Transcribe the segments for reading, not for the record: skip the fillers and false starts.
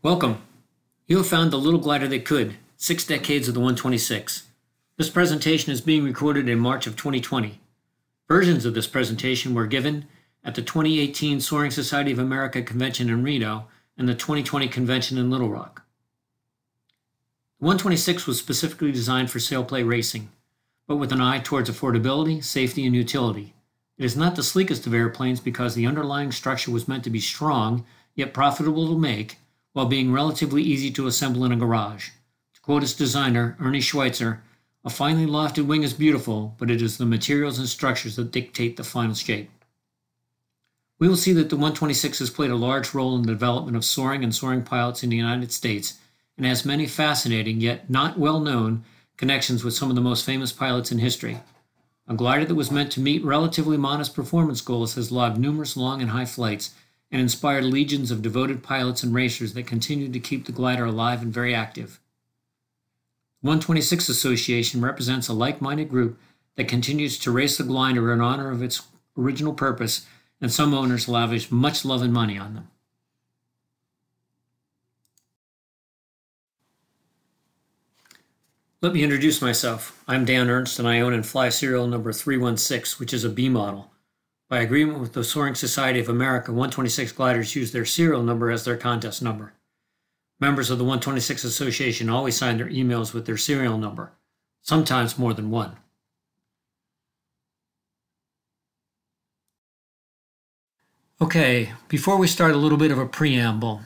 Welcome. You have found the little glider that could, 6 decades of the 126. This presentation is being recorded in March of 2020. Versions of this presentation were given at the 2018 Soaring Society of America Convention in Reno and the 2020 convention in Little Rock. The 126 was specifically designed for sailplay racing, but with an eye towards affordability, safety, and utility. It is not the sleekest of airplanes because the underlying structure was meant to be strong, yet profitable to make, while being relatively easy to assemble in a garage. To quote its designer, Ernie Schweitzer, "A finely lofted wing is beautiful, but it is the materials and structures that dictate the final shape." We will see that the 126 has played a large role in the development of soaring and soaring pilots in the United States and has many fascinating, yet not well-known, connections with some of the most famous pilots in history. A glider that was meant to meet relatively modest performance goals has logged numerous long and high flights and inspired legions of devoted pilots and racers that continue to keep the glider alive and very active. The 126 Association represents a like-minded group that continues to race the glider in honor of its original purpose, and some owners lavish much love and money on them. Let me introduce myself. I'm Dan Ernst, and I own and fly serial number 316, which is a B model. By agreement with the Soaring Society of America, 126 gliders use their serial number as their contest number. Members of the 126 Association always sign their emails with their serial number, sometimes more than one. Okay, before we start, a little bit of a preamble.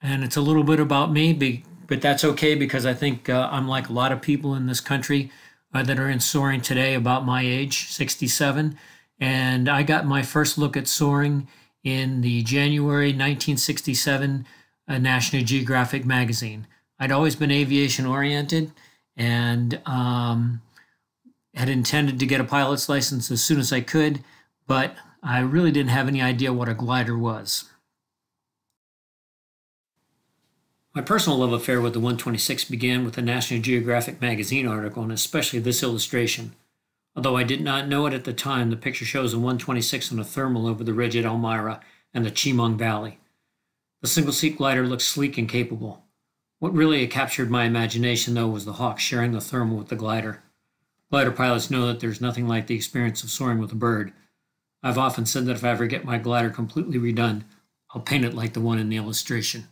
And it's a little bit about me, but that's okay because I think I'm like a lot of people in this country that are in soaring today about my age, 67. And I got my first look at soaring in the January 1967 National Geographic magazine. I'd always been aviation oriented and had intended to get a pilot's license as soon as I could, but I really didn't have any idea what a glider was. My personal love affair with the 126 began with a National Geographic magazine article, and especially this illustration. Although I did not know it at the time, the picture shows a 126 on a thermal over the ridge at Elmira and the Chemung Valley. The single-seat glider looks sleek and capable. What really captured my imagination, though, was the hawk sharing the thermal with the glider. Glider pilots know that there's nothing like the experience of soaring with a bird. I've often said that if I ever get my glider completely redone, I'll paint it like the one in the illustration.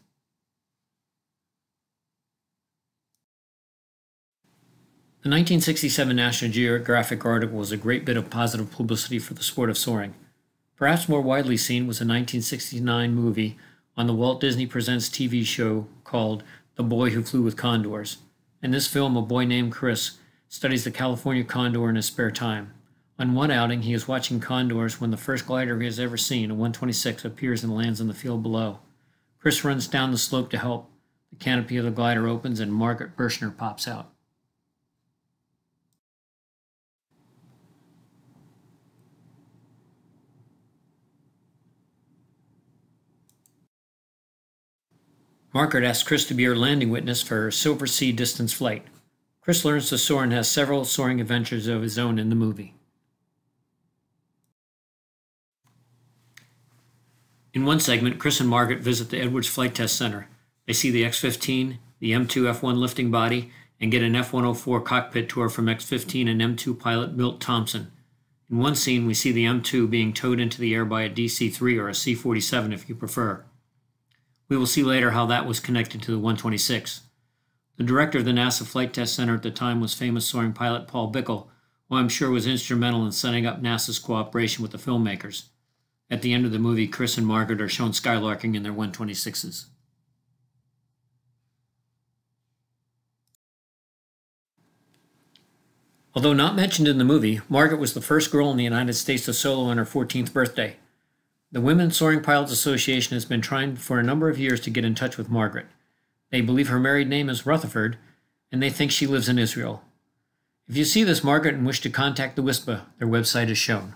The 1967 National Geographic article was a great bit of positive publicity for the sport of soaring. Perhaps more widely seen was a 1969 movie on the Walt Disney Presents TV show called The Boy Who Flew with Condors. In this film, a boy named Chris studies the California condor in his spare time. On one outing, he is watching condors when the first glider he has ever seen, a 126, appears and lands in the field below. Chris runs down the slope to help. The canopy of the glider opens and Margaret Birchner pops out. Margaret asks Chris to be her landing witness for her Silver Sea distance flight. Chris learns to soar and has several soaring adventures of his own in the movie. In one segment, Chris and Margaret visit the Edwards Flight Test Center. They see the X-15, the M2 F1 lifting body, and get an F-104 cockpit tour from X-15 and M2 pilot Milt Thompson. In one scene, we see the M2 being towed into the air by a DC-3 or a C-47 if you prefer. We will see later how that was connected to the 126. The director of the NASA Flight Test Center at the time was famous soaring pilot Paul Bickle, who I'm sure was instrumental in setting up NASA's cooperation with the filmmakers. At the end of the movie, Chris and Margaret are shown skylarking in their 126s. Although not mentioned in the movie, Margaret was the first girl in the United States to solo on her 14th birthday. The Women Soaring Pilots Association has been trying for a number of years to get in touch with Margaret. They believe her married name is Rutherford, and they think she lives in Israel. If you see this, Margaret, and wish to contact the WISPA, their website is shown.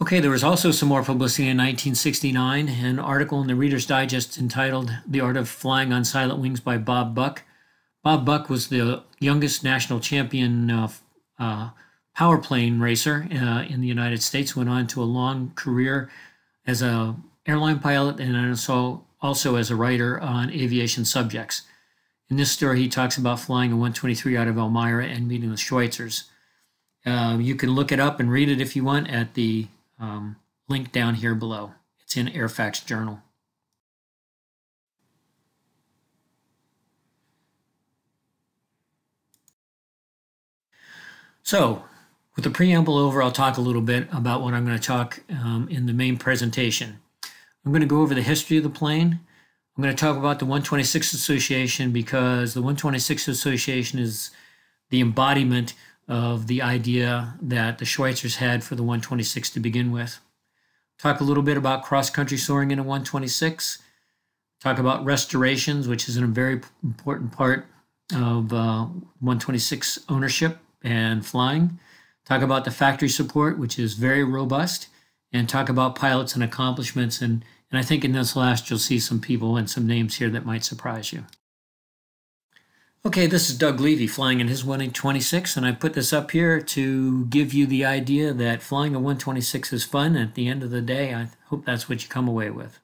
Okay, there was also some more publicity in 1969, an article in the Reader's Digest entitled The Art of Flying on Silent Wings by Bob Buck. Bob Buck was the youngest national champion power plane racer in the United States, went on to a long career as an airline pilot and also as a writer on aviation subjects. In this story, he talks about flying a 123 out of Elmira and meeting the Schweitzers. You can look it up and read it if you want at the link down here below. It's in Airfax Journal. So, with the preamble over, I'll talk a little bit about what I'm going to talk in the main presentation. I'm going to go over the history of the plane. I'm going to talk about the 126 Association because the 126 Association is the embodiment of the idea that the Schweitzers had for the 126 to begin with. Talk a little bit about cross-country soaring in a 126. Talk about restorations, which is a very important part of 126 ownership and flying. Talk about the factory support, which is very robust, and talk about pilots and accomplishments. And I think in this last, you'll see some people and some names here that might surprise you. Okay, this is Doug Levy flying in his 126, and I put this up here to give you the idea that flying a 126 is fun. At the end of the day, I hope that's what you come away with.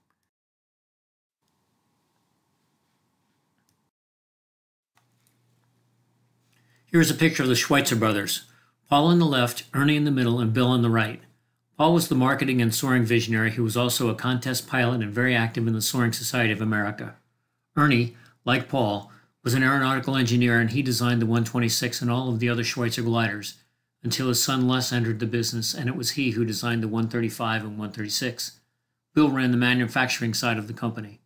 Here's a picture of the Schweitzer brothers. Paul on the left, Ernie in the middle, and Bill on the right. Paul was the marketing and soaring visionary who was also a contest pilot and very active in the Soaring Society of America. Ernie, like Paul, was an aeronautical engineer, and he designed the 126 and all of the other Schweitzer gliders until his son Les entered the business, and it was he who designed the 135 and 136. Bill ran the manufacturing side of the company.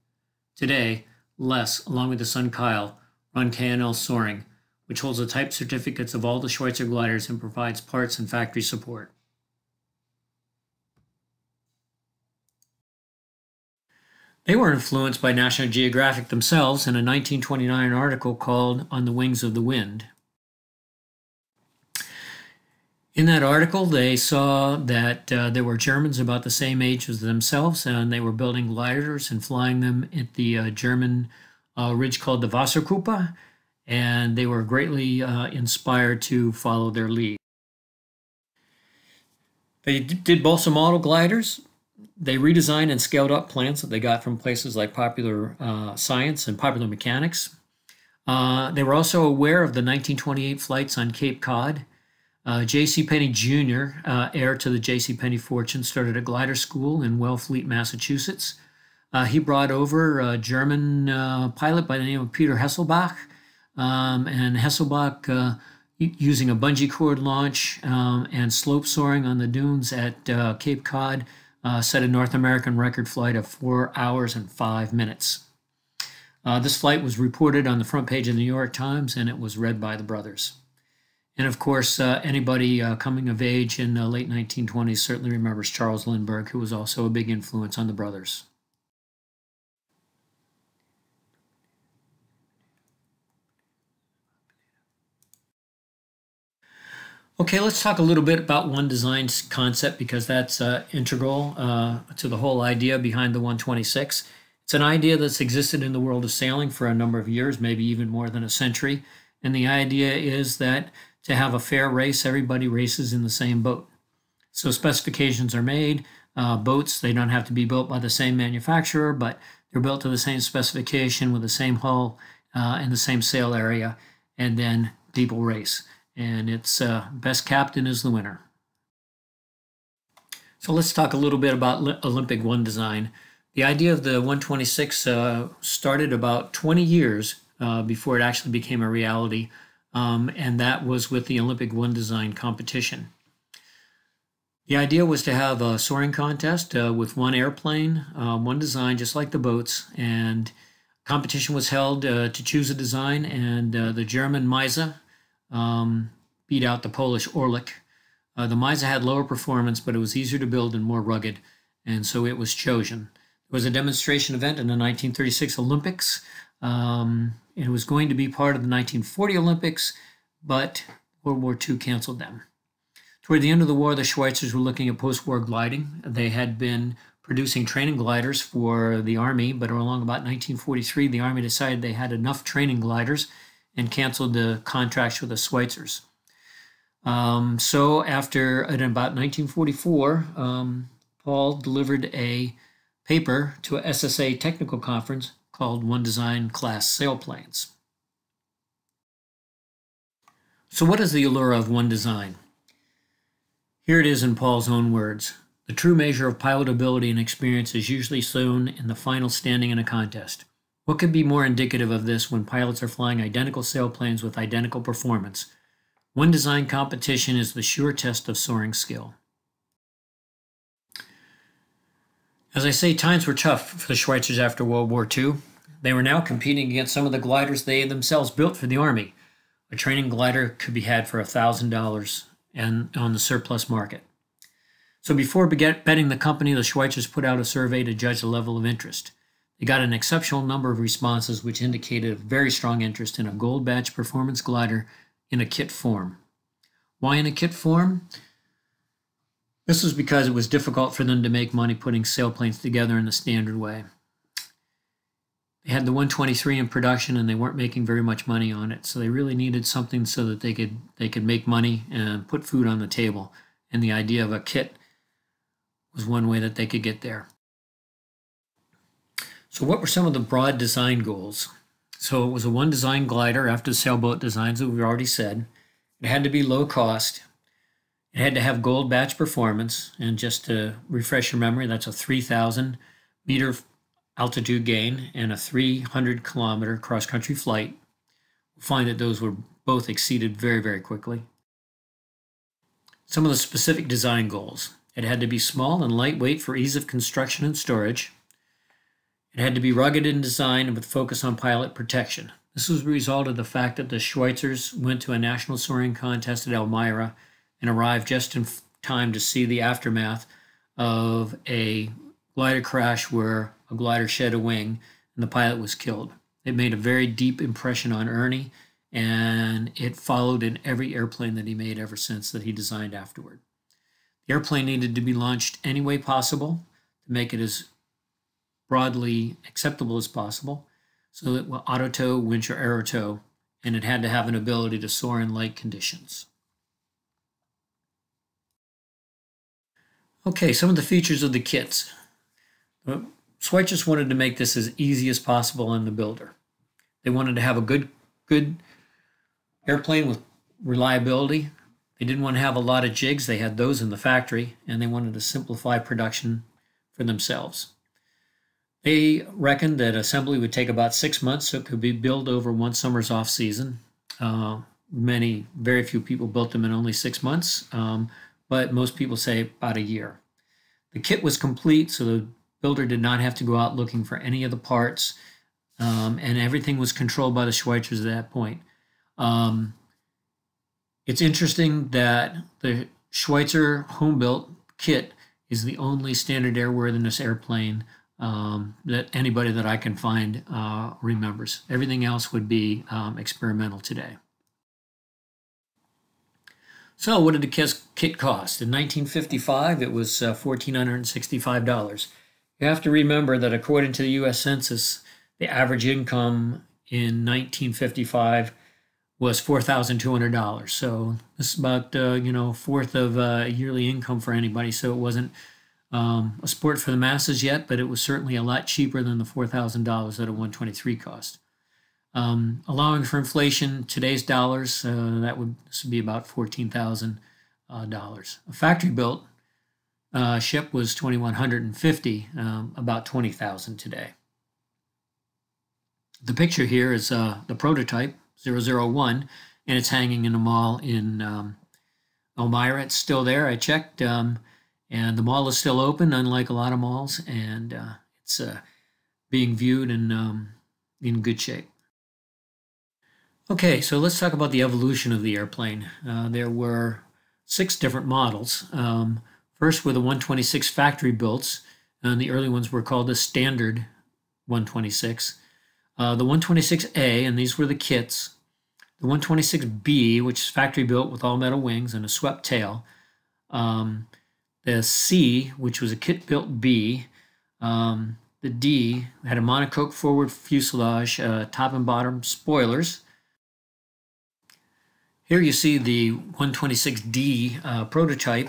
Today, Les, along with his son Kyle, run K&L Soaring, which holds the type certificates of all the Schweitzer gliders and provides parts and factory support. They were influenced by National Geographic themselves in a 1929 article called On the Wings of the Wind. In that article, they saw that there were Germans about the same age as themselves, and they were building gliders and flying them at the German ridge called the Wasserkuppe, and they were greatly inspired to follow their lead. They did balsa model gliders. They redesigned and scaled up plans that they got from places like Popular Science and Popular Mechanics. They were also aware of the 1928 flights on Cape Cod. J.C. Penney Jr., heir to the J.C. Penney fortune, started a glider school in Wellfleet, Massachusetts. He brought over a German pilot by the name of Peter Hesselbach, and Hesselbach, using a bungee cord launch and slope soaring on the dunes at Cape Cod, set a North American record flight of 4 hours and 5 minutes. This flight was reported on the front page of the New York Times, and it was read by the brothers. And of course, anybody coming of age in the late 1920s certainly remembers Charles Lindbergh, who was also a big influence on the brothers. Okay, let's talk a little bit about one design's concept because that's integral to the whole idea behind the 126. It's an idea that's existed in the world of sailing for a number of years, maybe even more than a century. And the idea is that to have a fair race, everybody races in the same boat. So specifications are made. Boats, they don't have to be built by the same manufacturer, but they're built to the same specification with the same hull and the same sail area, and then people race. And it's best captain is the winner. So let's talk a little bit about Olympic One design. The idea of the 126 started about 20 years before it actually became a reality, and that was with the Olympic One design competition. The idea was to have a soaring contest with one airplane, one design, just like the boats, and competition was held to choose a design, and the German Meise beat out the Polish Orlik. The Meise had lower performance, but it was easier to build and more rugged, and so it was chosen. There was a demonstration event in the 1936 Olympics. It was going to be part of the 1940 Olympics, but World War II canceled them. Toward the end of the war, the Schweitzers were looking at post-war gliding. They had been producing training gliders for the Army, but along about 1943, the Army decided they had enough training gliders and canceled the contracts with the Schweitzers. So after, in about 1944, Paul delivered a paper to a SSA technical conference called One Design Class Sailplanes. So what is the allure of One Design? Here it is in Paul's own words. The true measure of pilot ability and experience is usually shown in the final standing in a contest. What could be more indicative of this when pilots are flying identical sailplanes with identical performance? One Design competition is the sure test of soaring skill. As I say, times were tough for the Schweitzers after World War II. They were now competing against some of the gliders they themselves built for the Army. A training glider could be had for $1,000 and on the surplus market. So before betting the company, the Schweitzers put out a survey to judge the level of interest. They got an exceptional number of responses which indicated a very strong interest in a gold badge performance glider in a kit form. Why in a kit form? This was because it was difficult for them to make money putting sailplanes together in the standard way. They had the 123 in production and they weren't making very much money on it, so they really needed something so that they could make money and put food on the table. And the idea of a kit was one way that they could get there. So what were some of the broad design goals? So it was a One Design glider after the sailboat designs that we've already said. It had to be low cost. It had to have gold batch performance. And just to refresh your memory, that's a 3,000 meter altitude gain and a 300 kilometer cross-country flight. We'll find that those were both exceeded very, very quickly. Some of the specific design goals. It had to be small and lightweight for ease of construction and storage. It had to be rugged in design and with focus on pilot protection. This was a result of the fact that the Schweitzers went to a national soaring contest at Elmira and arrived just in time to see the aftermath of a glider crash where a glider shed a wing and the pilot was killed. It made a very deep impression on Ernie, and it followed in every airplane that he made ever since that he designed afterward. The airplane needed to be launched any way possible to make it as broadly acceptable as possible, so that will auto tow, winch, or aero tow, and it had to have an ability to soar in light conditions. Okay, some of the features of the kits. Schweitzers wanted to make this as easy as possible on the builder. They wanted to have a good airplane with reliability. They didn't want to have a lot of jigs. They had those in the factory, and they wanted to simplify production for themselves. They reckoned that assembly would take about 6 months, so it could be built over one summer's off season. Very few people built them in only 6 months, but most people say about a year. The kit was complete, so the builder did not have to go out looking for any of the parts, and everything was controlled by the Schweitzers at that point. It's interesting that the Schweitzer home-built kit is the only standard airworthiness airplane that anybody that I can find remembers. Everything else would be experimental today. So what did the kit cost? In 1955, it was $1,465. You have to remember that according to the U.S. Census, the average income in 1955 was $4,200. So this is about a fourth of yearly income for anybody. So it wasn't a sport for the masses yet, but it was certainly a lot cheaper than the $4,000 that a 123 cost. Allowing for inflation, today's dollars, this would be about $14,000. A factory-built ship was $2,150, about $20,000 today. The picture here is the prototype 001, and it's hanging in a mall in Elmira. It's still there. I checked, and the mall is still open, unlike a lot of malls, and it's being viewed and in good shape. Okay, so let's talk about the evolution of the airplane. There were 6 different models. First were the 126 factory builts, and the early ones were called the standard 126. The 126A, and these were the kits. The 126B, which is factory built with all metal wings and a swept tail. The C, which was a kit built B. The D had a monocoque forward fuselage, top and bottom spoilers. Here you see the 126D prototype,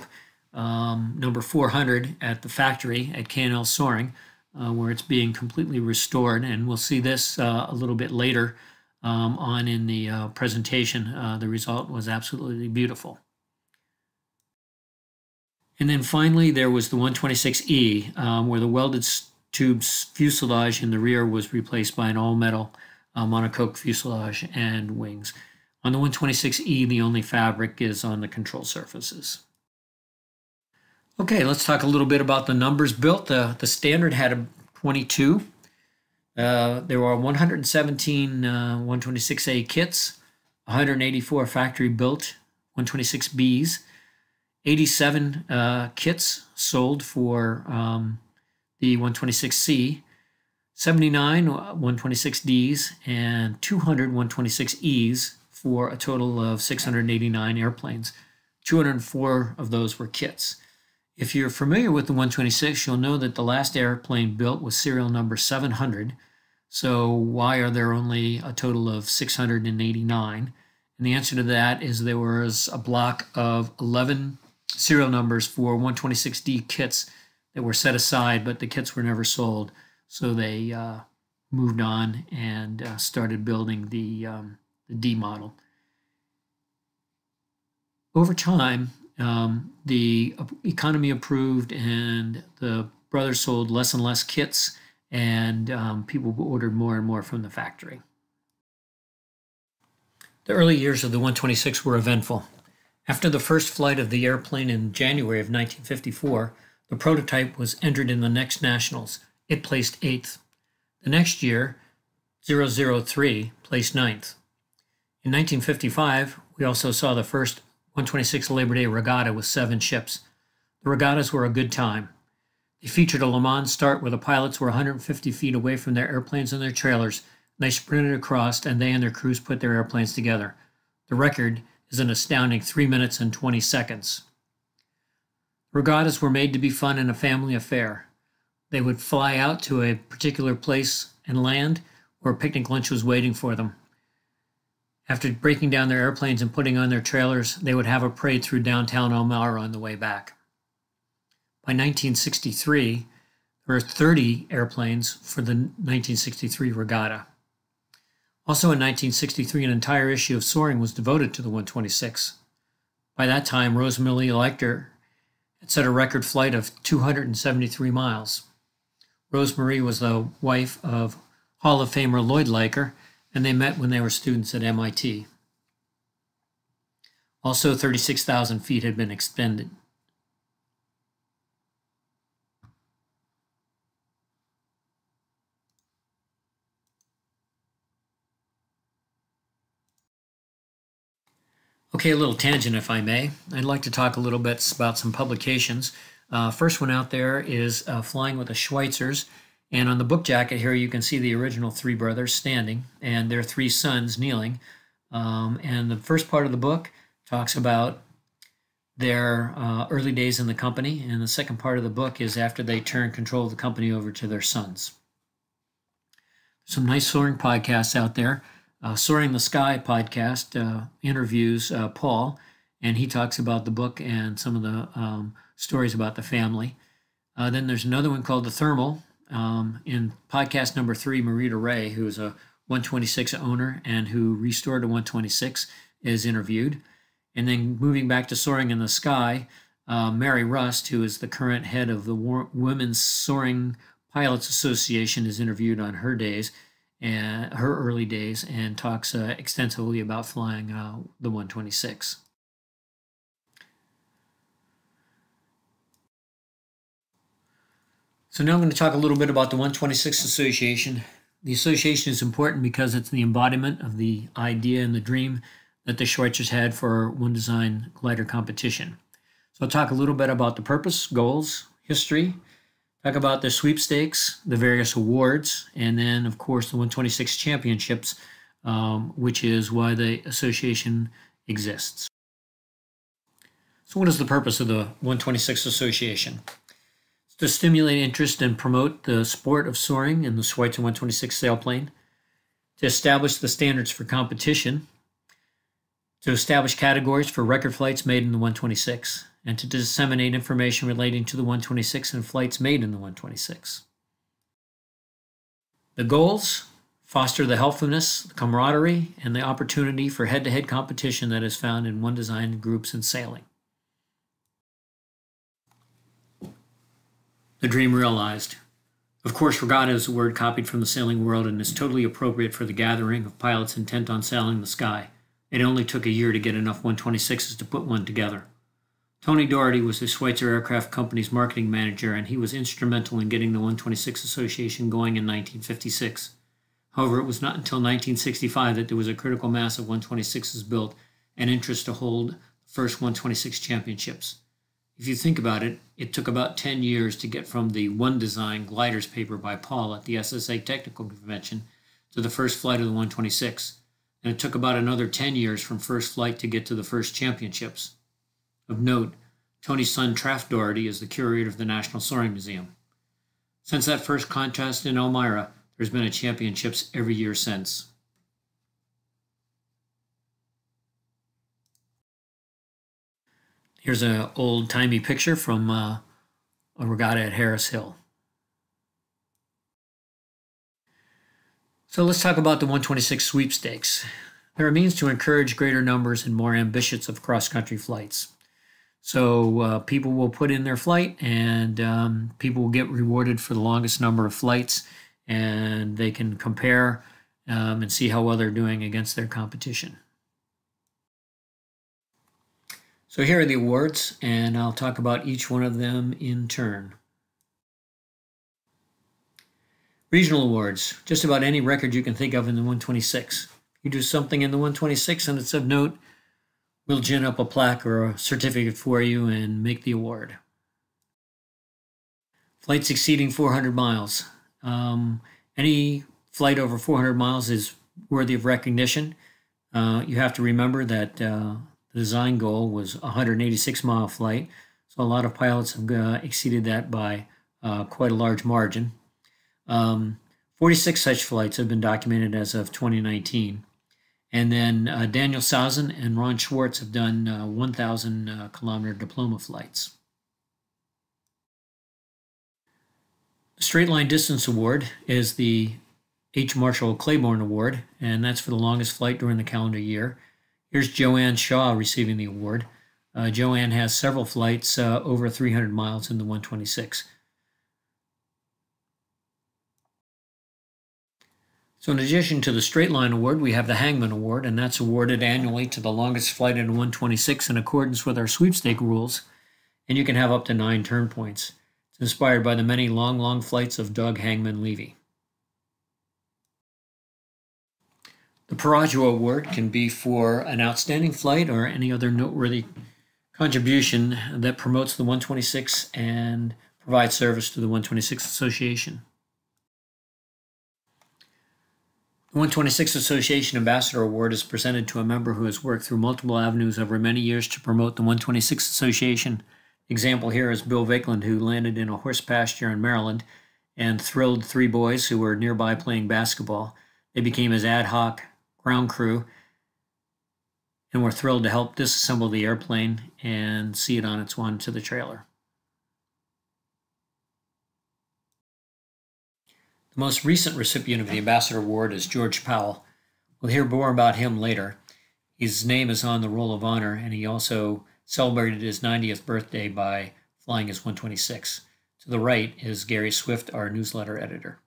number 400 at the factory at K&L Soaring, where it's being completely restored. And we'll see this a little bit later on in the presentation. The result was absolutely beautiful. And then finally, there was the 126E, where the welded tube fuselage in the rear was replaced by an all-metal monocoque fuselage and wings. On the 126E, the only fabric is on the control surfaces. Okay, let's talk a little bit about the numbers built. The standard had a 22. There were 117 126A kits, 184 factory-built 126Bs, 87 kits sold for the 126C, 79 126Ds, and 200 126Es for a total of 689 airplanes. 204 of those were kits. If you're familiar with the 126, you'll know that the last airplane built was serial number 700. So why are there only a total of 689? And the answer to that is there was a block of 11 serial numbers for 126D kits that were set aside, but the kits were never sold. So they moved on and started building the D model. Over time, the economy improved and the brothers sold less and less kits, and people ordered more and more from the factory. The early years of the 126 were eventful. After the first flight of the airplane in January of 1954, the prototype was entered in the next nationals. It placed 8th. The next year, 003 placed 9th. In 1955, we also saw the first 126 Labor Day regatta with 7 ships. The regattas were a good time. They featured a Le Mans start where the pilots were 150 feet away from their airplanes and their trailers. They sprinted across, and they and their crews put their airplanes together. The record is an astounding 3 minutes and 20 seconds. Regattas were made to be fun and a family affair. They would fly out to a particular place and land where a picnic lunch was waiting for them. After breaking down their airplanes and putting on their trailers, they would have a parade through downtown Elmira on the way back. By 1963, there were 30 airplanes for the 1963 regatta. Also in 1963, an entire issue of Soaring was devoted to the 126. By that time, Rosemarie Leichter had set a record flight of 273 miles. Rosemarie was the wife of Hall of Famer Lloyd Leichter, and they met when they were students at MIT. Also, 36,000 feet had been expended. Okay, a little tangent, if I may. I'd like to talk a little bit about some publications. First one out there is Flying with the Schweitzers. And on the book jacket here, you can see the original 3 brothers standing and their 3 sons kneeling. And the first part of the book talks about their early days in the company. And the second part of the book is after they turn control of the company over to their sons. Some nice soaring podcasts out there. Soaring the Sky podcast interviews Paul, and he talks about the book and some of the stories about the family. Then there's another one called The Thermal. In podcast number 3, Marita Ray, who is a 126 owner and who restored a 126, is interviewed. And then moving back to Soaring in the Sky, Mary Rust, who is the current head of the Women's Soaring Pilots Association, is interviewed on her days, and her early days, and talks extensively about flying the 126. So now I'm going to talk a little bit about the 126 Association. The association is important because it's the embodiment of the idea and the dream that the Schweitzers had for One Design glider competition. So I'll talk a little bit about the purpose, goals, history, talk about the sweepstakes, the various awards, and then, of course, the 126 championships, which is why the association exists. So what is the purpose of the 126 Association? It's to stimulate interest and promote the sport of soaring in the Schweitzer 126 sailplane, to establish the standards for competition, to establish categories for record flights made in the 126, and to disseminate information relating to the 126 and flights made in the 126. The goals: foster the helpfulness, the camaraderie, and the opportunity for head-to-head competition that is found in one design groups in sailing. The dream realized. Of course, regatta is a word copied from the sailing world and is totally appropriate for the gathering of pilots intent on sailing the sky. It only took a year to get enough 126s to put one together. Tony Doherty was the Schweitzer Aircraft Company's marketing manager, and he was instrumental in getting the 126 Association going in 1956. However, it was not until 1965 that there was a critical mass of 126s built and interest to hold the first 126 championships. If you think about it, it took about 10 years to get from the One Design gliders paper by Paul at the SSA Technical Convention to the first flight of the 126, and it took about another 10 years from first flight to get to the first championships. Of note, Tony's son Traff Doherty is the curator of the National Soaring Museum. Since that first contest in Elmira, there's been a championships every year since. Here's an old-timey picture from a regatta at Harris Hill. So let's talk about the 126 sweepstakes. They're a means to encourage greater numbers and more ambitious of cross-country flights. So people will put in their flight, and people will get rewarded for the longest number of flights, and they can compare and see how well they're doing against their competition. So here are the awards, and I'll talk about each one of them in turn. Regional awards, just about any record you can think of in the 126. If you do something in the 126 and it's of note, we'll gin up a plaque or a certificate for you and make the award. Flights exceeding 400 miles. Any flight over 400 miles is worthy of recognition. You have to remember that the design goal was a 186-mile flight, so a lot of pilots have exceeded that by quite a large margin. 46 such flights have been documented as of 2019. And then Daniel Sausen and Ron Schwartz have done 1,000-kilometer diploma flights. The Straight Line Distance Award is the H. Marshall Claiborne Award, and that's for the longest flight during the calendar year. Here's Joanne Shaw receiving the award. Joanne has several flights over 300 miles in the 126. So in addition to the Straight Line Award, we have the Hangman Award, and that's awarded annually to the longest flight in a 126 in accordance with our sweepstake rules, and you can have up to 9 turn points. It's inspired by the many long flights of Doug Hangman Levy. The Paraggio Award can be for an outstanding flight or any other noteworthy contribution that promotes the 126 and provides service to the 126 Association. The 126 Association Ambassador Award is presented to a member who has worked through multiple avenues over many years to promote the 126 Association. Example here is Bill Vakeland, who landed in a horse pasture in Maryland and thrilled 3 boys who were nearby playing basketball. They became his ad hoc ground crew and were thrilled to help disassemble the airplane and see it on its way to the trailer. The most recent recipient of the Ambassador Award is George Powell. We'll hear more about him later. His name is on the Roll of Honor, and he also celebrated his 90th birthday by flying his 126. To the right is Gary Swift, our newsletter editor.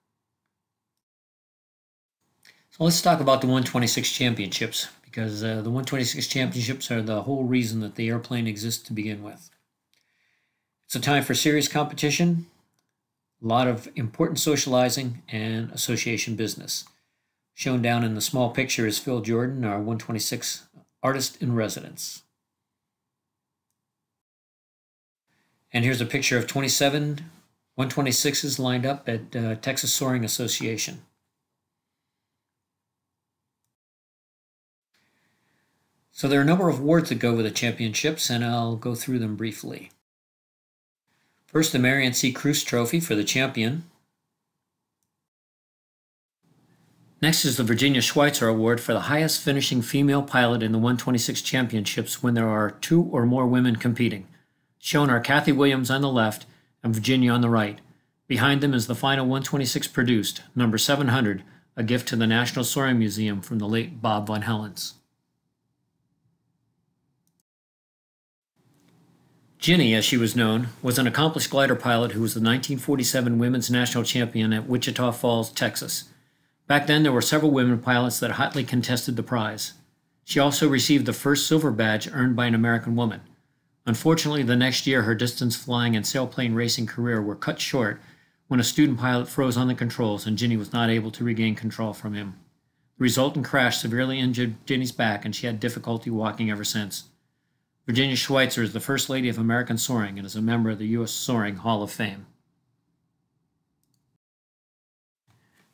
So let's talk about the 126 Championships, because the 126 Championships are the whole reason that the airplane exists to begin with. It's a time for serious competition, a lot of important socializing, and association business. Shown down in the small picture is Phil Jordan, our 126 artist in residence. And here's a picture of 27 126s lined up at Texas Soaring Association. So there are a number of awards that go with the championships, and I'll go through them briefly. First, the Marion C. Cruce Trophy for the champion. Next is the Virginia Schweitzer Award for the highest finishing female pilot in the 126 championships when there are 2 or more women competing. Shown are Kathy Williams on the left and Virginia on the right. Behind them is the final 126 produced, number 700, a gift to the National Soaring Museum from the late Bob von Helens. Ginny, as she was known, was an accomplished glider pilot who was the 1947 women's national champion at Wichita Falls, Texas. Back then, there were several women pilots that hotly contested the prize. She also received the first silver badge earned by an American woman. Unfortunately, the next year, her distance flying and sailplane racing career were cut short when a student pilot froze on the controls and Ginny was not able to regain control from him. The resultant crash severely injured Ginny's back, and she had difficulty walking ever since. Virginia Schweitzer is the First Lady of American Soaring and is a member of the U.S. Soaring Hall of Fame.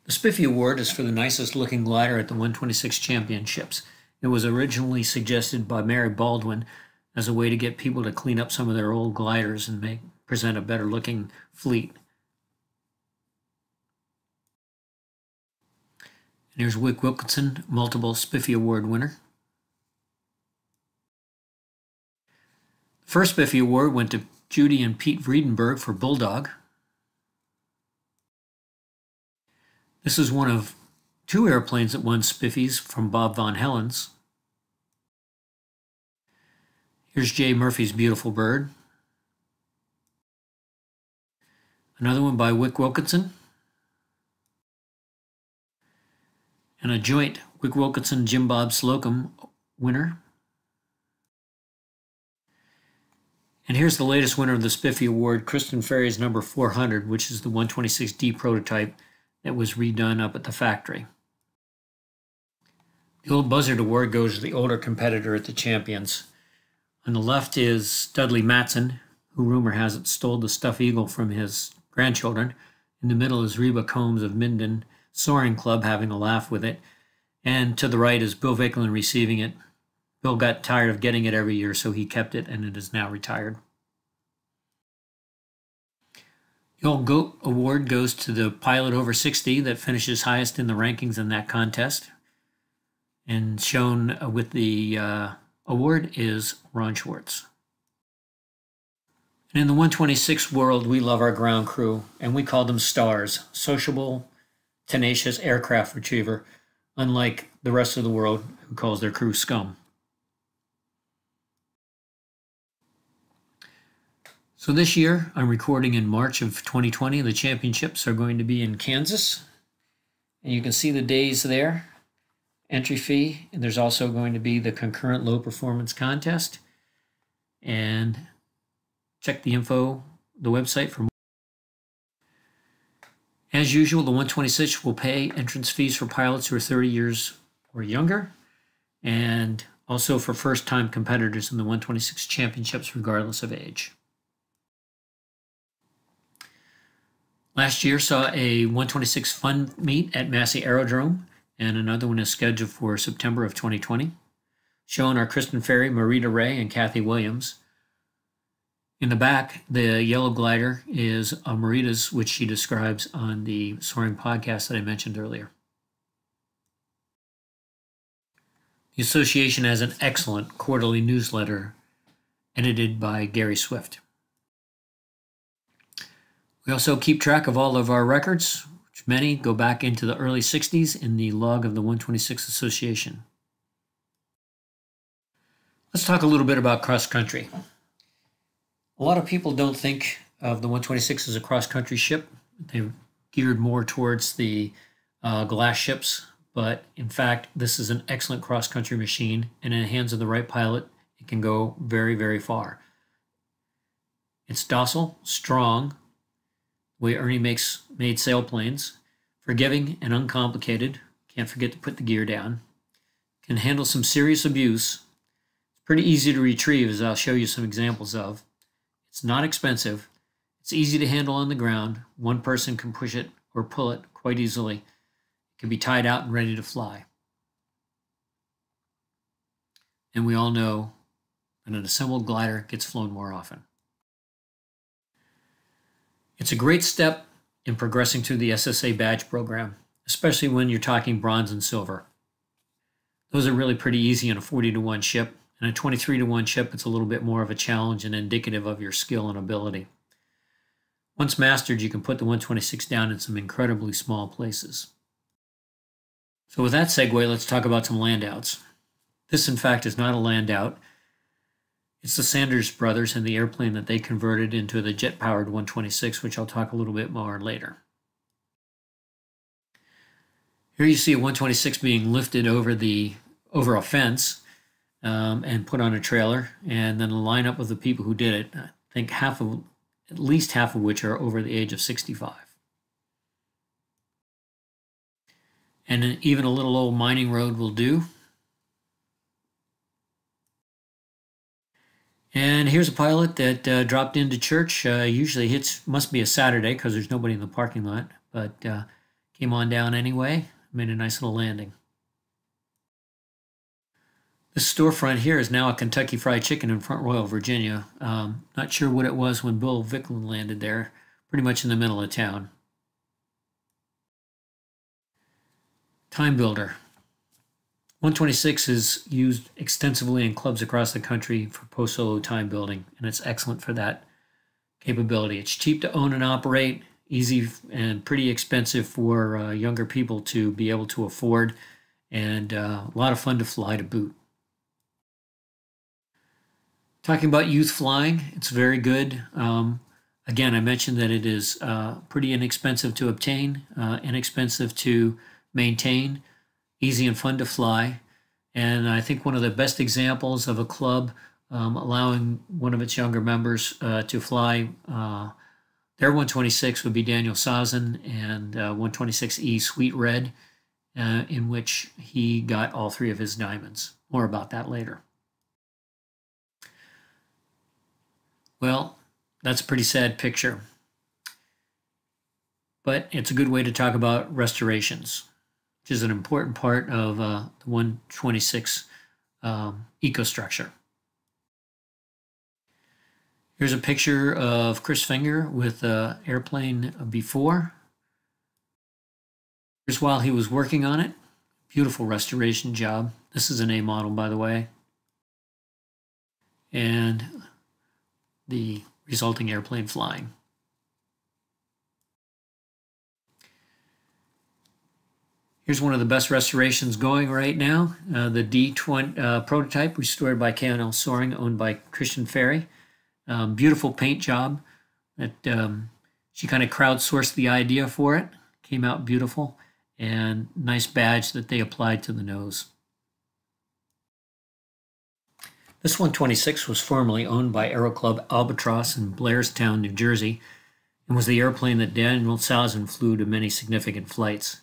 The Spiffy Award is for the nicest looking glider at the 126 championships. It was originally suggested by Mary Baldwin as a way to get people to clean up some of their old gliders and present a better looking fleet. And here's Wick Wilkinson, multiple Spiffy Award winner. The first Spiffy Award went to Judy and Pete Vredenberg for Bulldog. This is one of 2 airplanes that won Spiffies from Bob von Helens. Here's Jay Murphy's Beautiful Bird. Another one by Wick Wilkinson. And a joint Wick Wilkinson Jim Bob Slocum winner. And here's the latest winner of the Spiffy Award, Kristen Ferry's number 400, which is the 126D prototype that was redone up at the factory. The Old Buzzard Award goes to the older competitor at the Champions. On the left is Dudley Matson, who rumor has it stole the stuffed eagle from his grandchildren. In the middle is Reba Combs of Minden Soaring Club having a laugh with it. And to the right is Bill Vakelin receiving it. Bill got tired of getting it every year, so he kept it, and it is now retired. The Old Goat Award goes to the pilot over 60 that finishes highest in the rankings in that contest. And shown with the award is Ron Schwartz. And in the 126 world, we love our ground crew, and we call them stars, sociable, tenacious aircraft retriever, unlike the rest of the world who calls their crew scum. So this year, I'm recording in March of 2020. The championships are going to be in Kansas. And you can see the days there, entry fee. And there's also going to be the concurrent low performance contest. And check the info, the website for more. As usual, the 126 will pay entrance fees for pilots who are 30 years or younger. And also for first-time competitors in the 126 championships, regardless of age. Last year saw a 126 fun meet at Massey Aerodrome, and another one is scheduled for September of 2020. Shown are Kristen Ferry, Marita Ray, and Kathy Williams. In the back, the yellow glider is a Marita's, which she describes on the Soaring podcast that I mentioned earlier. The association has an excellent quarterly newsletter edited by Gary Swift. We also keep track of all of our records, which many go back into the early 60s in the log of the 126 Association. Let's talk a little bit about cross-country. A lot of people don't think of the 126 as a cross-country ship. They're geared more towards the glass ships, but in fact, this is an excellent cross-country machine, and in the hands of the right pilot, it can go very, very far. It's docile, strong, the way Ernie made sailplanes, forgiving and uncomplicated. Can't forget to put the gear down. Can handle some serious abuse. It's pretty easy to retrieve, as I'll show you some examples of. It's not expensive. It's easy to handle on the ground. One person can push it or pull it quite easily. It can be tied out and ready to fly. And we all know that an assembled glider gets flown more often. It's a great step in progressing through the SSA badge program. especially when you're talking bronze and silver. Those are really pretty easy in a 40-to-1 ship. In a 23-to-1 ship, it's a little bit more of a challenge and indicative of your skill and ability. Once mastered, you can put the 126 down in some incredibly small places. So with that segue, let's talk about some landouts. This, in fact, is not a landout. It's the Sanders brothers and the airplane that they converted into the jet-powered 126, which I'll talk a little bit more later. Here you see a 126 being lifted over a fence and put on a trailer, and then a lineup of the people who did it. I think at least half of which are over the age of 65. And even a little old mining road will do. And here's a pilot that dropped into church. Usually must be a Saturday because there's nobody in the parking lot, but came on down anyway, made a nice little landing. This storefront here is now a Kentucky Fried Chicken in Front Royal, Virginia. Not sure what it was when Bill Vicklin landed there, pretty much in the middle of town. Time Builder. 126 is used extensively in clubs across the country for post-solo time building, and it's excellent for that capability. It's cheap to own and operate, easy and pretty expensive for younger people to be able to afford, and a lot of fun to fly to boot. Talking about youth flying, it's very good. Again, I mentioned that it is pretty inexpensive to obtain, inexpensive to maintain, easy and fun to fly. And I think one of the best examples of a club allowing one of its younger members to fly their 126 would be Daniel Sazin and 126E Sweet Red, in which he got all three of his diamonds. More about that later. Well, that's a pretty sad picture, but it's a good way to talk about restorations, which is an important part of the 126 ecostructure. Here's a picture of Chris Finger with the airplane before. Here's while he was working on it. Beautiful restoration job. This is an A model, by the way. And the resulting airplane flying. Here's one of the best restorations going right now. The D20 prototype restored by K&L Soaring, owned by Christian Ferry. Beautiful paint job that she kind of crowdsourced the idea for it. Came out beautiful, and nice badge that they applied to the nose. This 126 was formerly owned by Aero Club Albatross in Blairstown, New Jersey, and was the airplane that Daniel Sazin flew to many significant flights.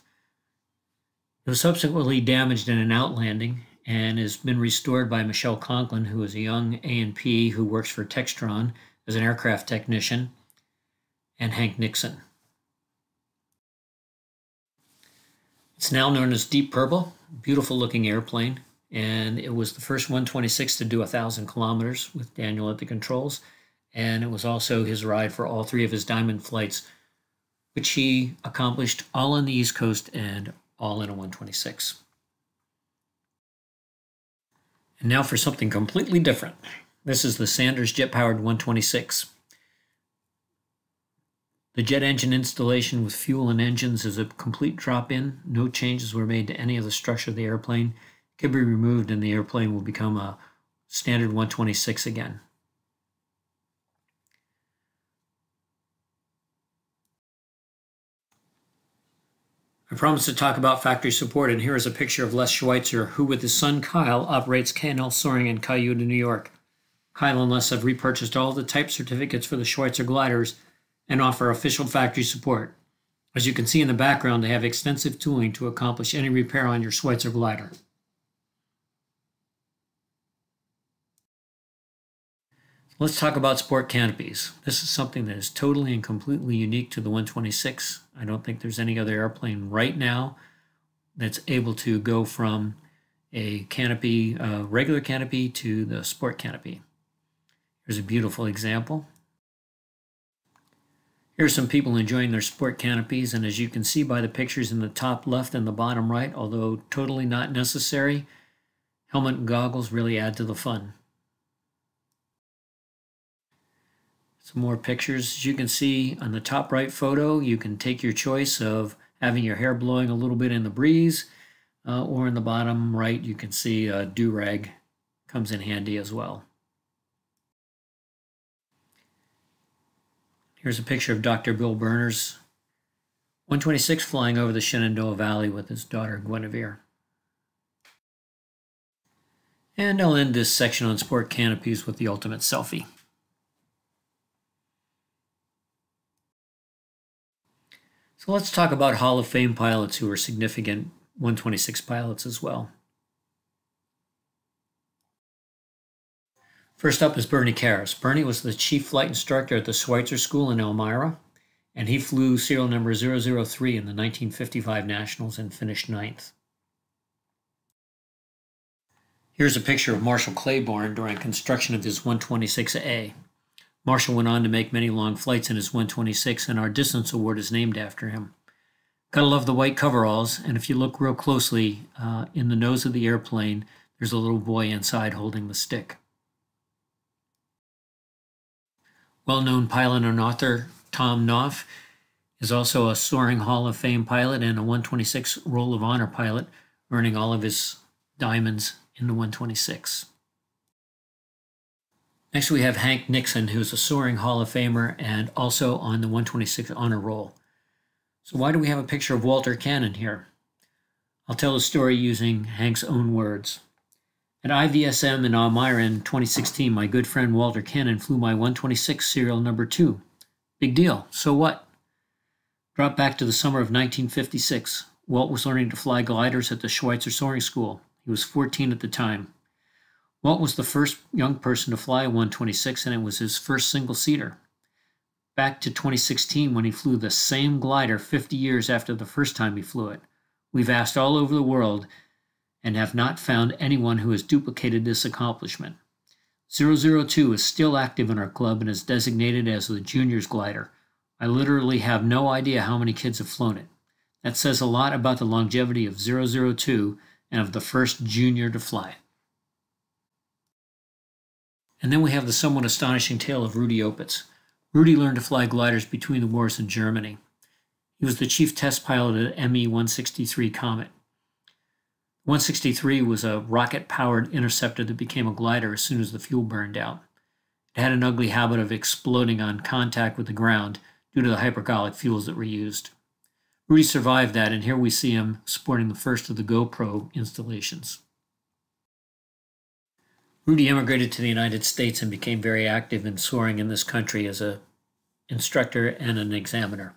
It was subsequently damaged in an outlanding and has been restored by Michelle Conklin, who is a young A&P who works for Textron as an aircraft technician, and Hank Nixon. It's now known as Deep Purple, beautiful looking airplane, and it was the first 126 to do 1,000 kilometers with Daniel at the controls, and it was also his ride for all three of his diamond flights, which he accomplished all on the East Coast and all in a 126. And now for something completely different. This is the Sanders jet-powered 126. The jet engine installation with fuel and engines is a complete drop-in. No changes were made to any of the structure of the airplane. It can be removed and the airplane will become a standard 126 again. I promised to talk about factory support, and here is a picture of Les Schweitzer, who with his son Kyle operates K&L Soaring in Cayuga, New York. Kyle and Les have repurchased all the type certificates for the Schweitzer gliders and offer official factory support. As you can see in the background, they have extensive tooling to accomplish any repair on your Schweitzer glider. Let's talk about sport canopies. This is something that is totally and completely unique to the 126. I don't think there's any other airplane right now that's able to go from a canopy, regular canopy, to the sport canopy. Here's a beautiful example. Here's some people enjoying their sport canopies, and as you can see by the pictures in the top left and the bottom right, although totally not necessary, helmet and goggles really add to the fun. Some more pictures. As you can see on the top right photo, you can take your choice of having your hair blowing a little bit in the breeze, or in the bottom right you can see a do-rag comes in handy as well. Here's a picture of Dr. Bill Berners, 126, flying over the Shenandoah Valley with his daughter Guinevere. And I'll end this section on sport canopies with the ultimate selfie. So let's talk about Hall of Fame pilots who are significant 126 pilots as well. First up is Bernie Karras. Bernie was the chief flight instructor at the Schweitzer School in Elmira, and he flew serial number 003 in the 1955 Nationals and finished 9th. Here's a picture of Marshall Claiborne during construction of his 126A. Marshall went on to make many long flights in his 126, and our distance award is named after him. Gotta love the white coveralls, and if you look real closely, in the nose of the airplane, there's a little boy inside holding the stick. Well-known pilot and author Tom Knopf is also a Soaring Hall of Fame pilot and a 126 Roll of Honor pilot, earning all of his diamonds in the 126. Next we have Hank Nixon, who's a Soaring Hall of Famer and also on the 126 Honor Roll. So why do we have a picture of Walter Cannon here? I'll tell the story using Hank's own words. At IVSM in Elmira in 2016, my good friend Walter Cannon flew my 126 serial number 2. Big deal. So what? Drop back to the summer of 1956. Walt was learning to fly gliders at the Schweitzer Soaring School. He was 14 at the time. Walt was the first young person to fly a 126, and it was his first single-seater. Back to 2016 when he flew the same glider 50 years after the first time he flew it. We've asked all over the world and have not found anyone who has duplicated this accomplishment. 002 is still active in our club and is designated as the juniors glider. I literally have no idea how many kids have flown it. That says a lot about the longevity of 002 and of the first junior to fly it. And then we have the somewhat astonishing tale of Rudy Opitz. Rudy learned to fly gliders between the wars in Germany. He was the chief test pilot at ME-163 Comet. 163 was a rocket-powered interceptor that became a glider as soon as the fuel burned out. It had an ugly habit of exploding on contact with the ground due to the hypergolic fuels that were used. Rudy survived that, and here we see him sporting the first of the GoPro installations. Rudy immigrated to the United States and became very active in soaring in this country as an instructor and an examiner.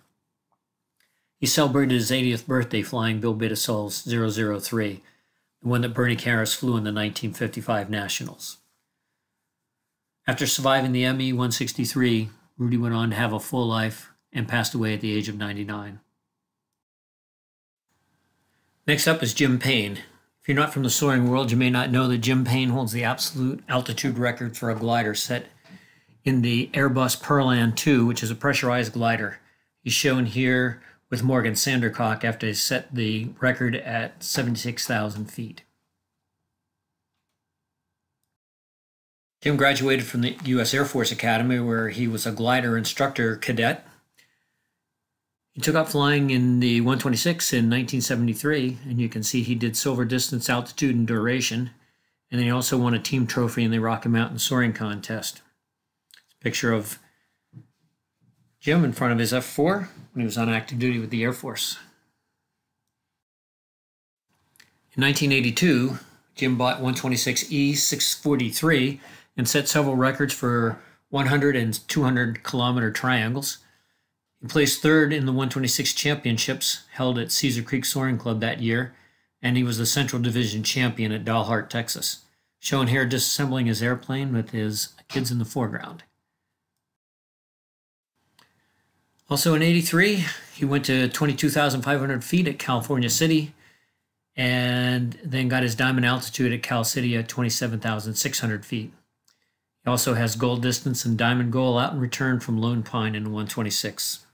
He celebrated his 80th birthday flying Bill Bidasol's 003, the one that Bernie Karras flew in the 1955 Nationals. After surviving the ME-163, Rudy went on to have a full life and passed away at the age of 99. Next up is Jim Payne. If you're not from the soaring world, you may not know that Jim Payne holds the absolute altitude record for a glider set in the Airbus Pearland II, which is a pressurized glider. He's shown here with Morgan Sandercock after he set the record at 76,000 feet. Jim graduated from the U.S. Air Force Academy, where he was a glider instructor cadet. He took up flying in the 126 in 1973, and you can see he did silver distance, altitude, and duration. And then he also won a team trophy in the Rocky Mountain Soaring Contest. It's a picture of Jim in front of his F-4 when he was on active duty with the Air Force. In 1982, Jim bought 126E 643 and set several records for 100 and 200 kilometer triangles. He placed third in the 126 championships held at Cedar Creek Soaring Club that year, and he was the Central Division champion at Dalhart, Texas. Shown here disassembling his airplane with his kids in the foreground. Also in 83, he went to 22,500 feet at California City and then got his diamond altitude at Cal City at 27,600 feet. He also has gold distance and diamond goal out in return from Lone Pine in 126.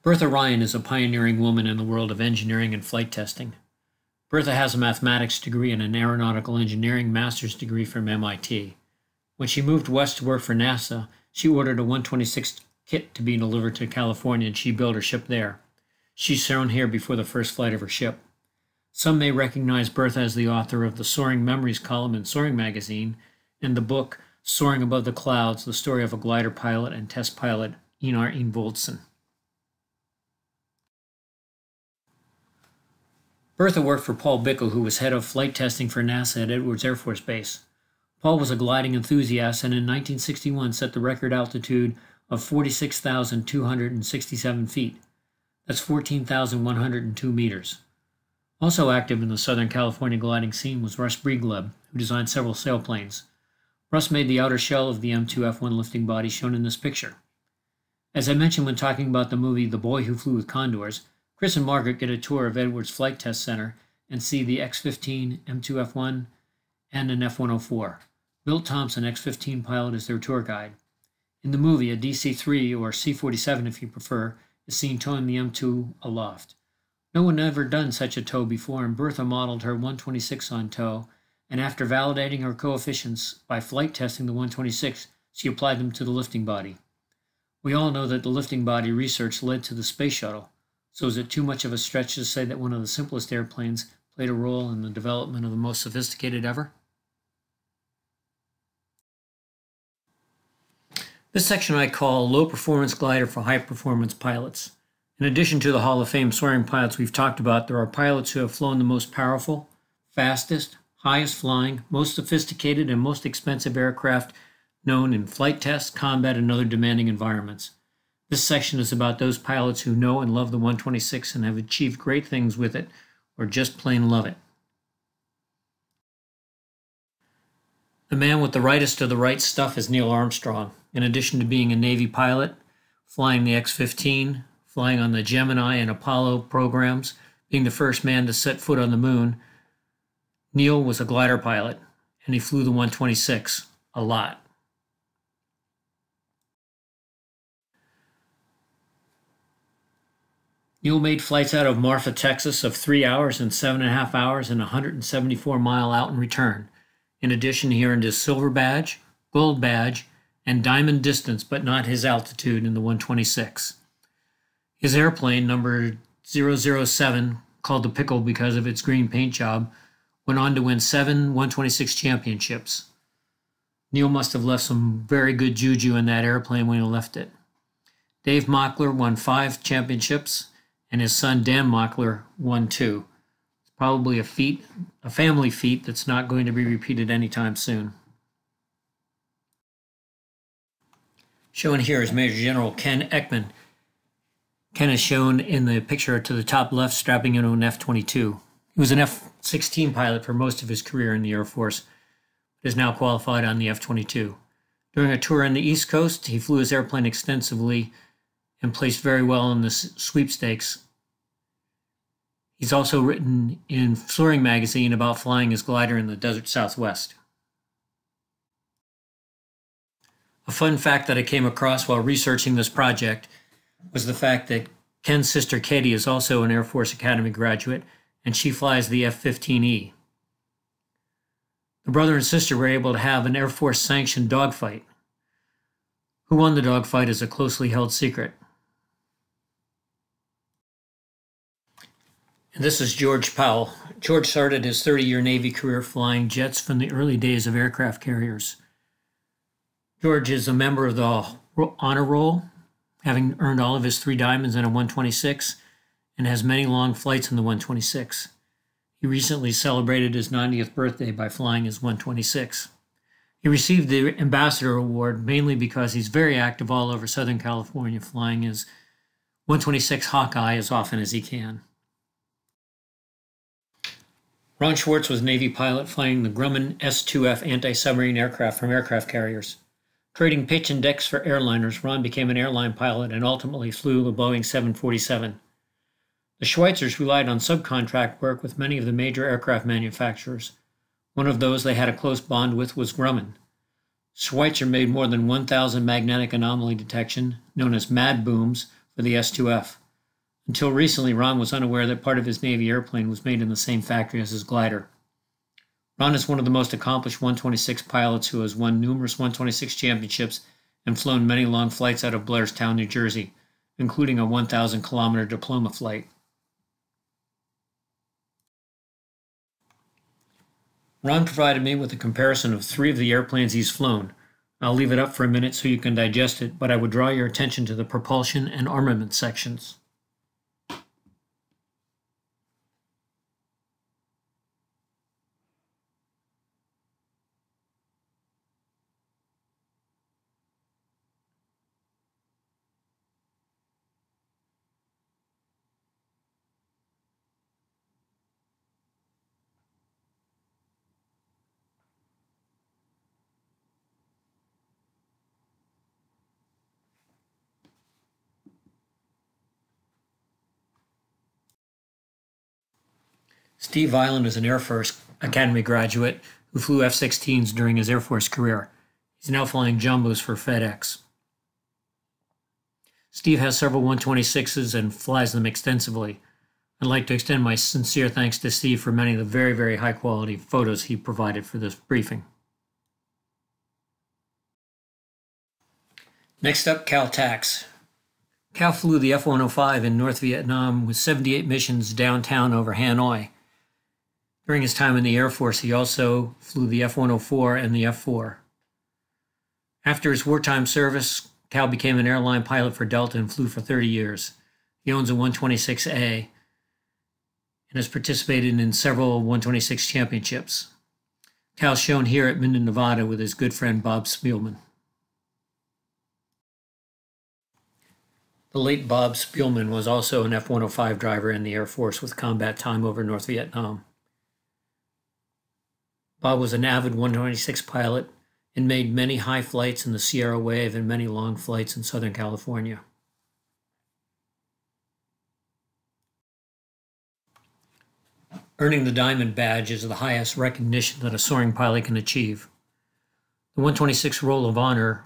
Bertha Ryan is a pioneering woman in the world of engineering and flight testing. Bertha has a mathematics degree and an aeronautical engineering master's degree from MIT. When she moved west to work for NASA, she ordered a 126 kit to be delivered to California, and she built her ship there. She's shown here before the first flight of her ship. Some may recognize Bertha as the author of the Soaring Memories column in Soaring magazine and the book Soaring Above the Clouds, the story of a glider pilot and test pilot, Einar Ingvoldsen. Bertha worked for Paul Bickle, who was head of flight testing for NASA at Edwards Air Force Base. Paul was a gliding enthusiast and in 1961 set the record altitude of 46,267 feet. That's 14,102 meters. Also active in the Southern California gliding scene was Russ Breedlove, who designed several sailplanes. Russ made the outer shell of the M2F1 lifting body shown in this picture. As I mentioned when talking about the movie The Boy Who Flew with Condors, Chris and Margaret get a tour of Edwards Flight Test Center and see the X-15, M2F1, and an F-104. Milt Thompson, X-15 pilot, is their tour guide. In the movie, a DC-3, or C-47 if you prefer, is seen towing the M2 aloft. No one had ever done such a tow before, and Bertha modeled her 126 on tow, and after validating her coefficients by flight testing the 126, she applied them to the lifting body. We all know that the lifting body research led to the space shuttle, so is it too much of a stretch to say that one of the simplest airplanes played a role in the development of the most sophisticated ever? This section I call Low Performance Glider for High Performance Pilots. In addition to the Hall of Fame soaring pilots we've talked about, there are pilots who have flown the most powerful, fastest, highest flying, most sophisticated, and most expensive aircraft known in flight tests, combat, and other demanding environments. This section is about those pilots who know and love the 126 and have achieved great things with it, or just plain love it. The man with the rightest of the right stuff is Neil Armstrong. In addition to being a Navy pilot, flying the X-15, flying on the Gemini and Apollo programs, being the first man to set foot on the moon, Neil was a glider pilot, and he flew the 126 a lot. Neil made flights out of Marfa, Texas of 3 hours and 7.5 hours and 174 mile out and return. In addition, he earned his silver badge, gold badge, and diamond distance, but not his altitude in the 126. His airplane, number 007, called the Pickle because of its green paint job, went on to win 7 126 championships. Neil must have left some very good juju in that airplane when he left it. Dave Mockler won 5 championships, and his son Dan Mockler won 2. It's probably a family feat that's not going to be repeated anytime soon. Shown here is Major General Ken Ekman. Ken is shown in the picture to the top left strapping into an F-22. He was an F-16 pilot for most of his career in the Air Force, but is now qualified on the F-22. During a tour on the East Coast, he flew his airplane extensively and placed very well in the sweepstakes. He's also written in Soaring magazine about flying his glider in the desert Southwest. A fun fact that I came across while researching this project was the fact that Ken's sister Katie is also an Air Force Academy graduate, and she flies the F-15E. The brother and sister were able to have an Air Force-sanctioned dogfight. Who won the dogfight is a closely held secret. And this is George Powell. George started his 30-year Navy career flying jets from the early days of aircraft carriers. George is a member of the Honor Roll, having earned all of his 3 diamonds in a 126, and has many long flights in the 126. He recently celebrated his 90th birthday by flying his 126. He received the Ambassador Award mainly because he's very active all over Southern California, flying his 126 Hawkeye as often as he can. Ron Schwartz was a Navy pilot flying the Grumman S-2F anti-submarine aircraft from aircraft carriers. Trading pitch and decks for airliners, Ron became an airline pilot and ultimately flew the Boeing 747. The Schweitzers relied on subcontract work with many of the major aircraft manufacturers. One of those they had a close bond with was Grumman. Schweitzer made more than 1,000 magnetic anomaly detection, known as MAD booms, for the S-2F. Until recently, Ron was unaware that part of his Navy airplane was made in the same factory as his glider. Ron is one of the most accomplished 126 pilots who has won numerous 126 championships and flown many long flights out of Blairstown, New Jersey, including a 1,000-kilometer diploma flight. Ron provided me with a comparison of 3 of the airplanes he's flown. I'll leave it up for a minute so you can digest it, but I would draw your attention to the propulsion and armament sections. Steve Weiland is an Air Force Academy graduate who flew F-16s during his Air Force career. He's now flying jumbos for FedEx. Steve has several 126s and flies them extensively. I'd like to extend my sincere thanks to Steve for many of the very, very high-quality photos he provided for this briefing. Next up, Cal Tax. Cal flew the F-105 in North Vietnam with 78 missions downtown over Hanoi. During his time in the Air Force, he also flew the F-104 and the F-4. After his wartime service, Cal became an airline pilot for Delta and flew for 30 years. He owns a 126A and has participated in several 126 championships. Cal's shown here at Minden, Nevada with his good friend Bob Spielman. The late Bob Spielman was also an F-105 driver in the Air Force with combat time over North Vietnam. Bob was an avid 126 pilot and made many high flights in the Sierra Wave and many long flights in Southern California. Earning the Diamond Badge is the highest recognition that a soaring pilot can achieve. The 126 Roll of Honor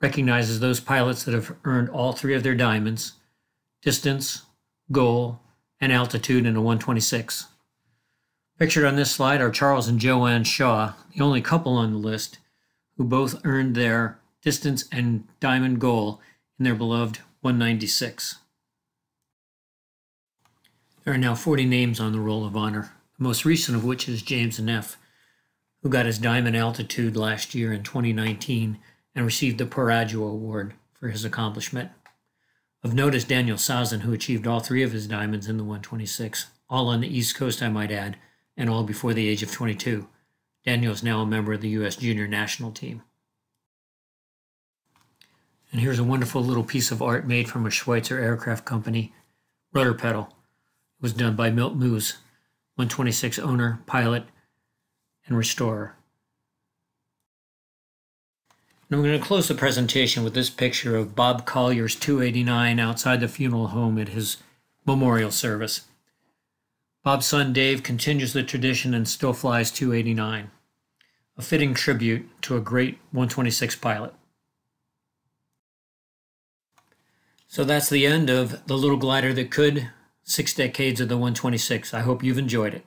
recognizes those pilots that have earned all 3 of their diamonds: distance, goal, and altitude in a 126. Pictured on this slide are Charles and Joanne Shaw, the only couple on the list, who both earned their distance and diamond goal in their beloved 196. There are now 40 names on the Roll of Honor, the most recent of which is James Neff, who got his diamond altitude last year in 2019 and received the Paraggio Award for his accomplishment. Of note is Daniel Sazin, who achieved all 3 of his diamonds in the 126, all on the East Coast, I might add, and all before the age of 22. Daniel is now a member of the U.S. Junior National Team. And here's a wonderful little piece of art made from a Schweitzer aircraft company, Rudder Pedal. It was done by Milt Moose, 126 owner, pilot, and restorer. And I'm going to close the presentation with this picture of Bob Collier's 289 outside the funeral home at his memorial service. Bob's son Dave continues the tradition and still flies 289, a fitting tribute to a great 126 pilot. So that's the end of The Little Glider That Could, 6 decades of the 126. I hope you've enjoyed it.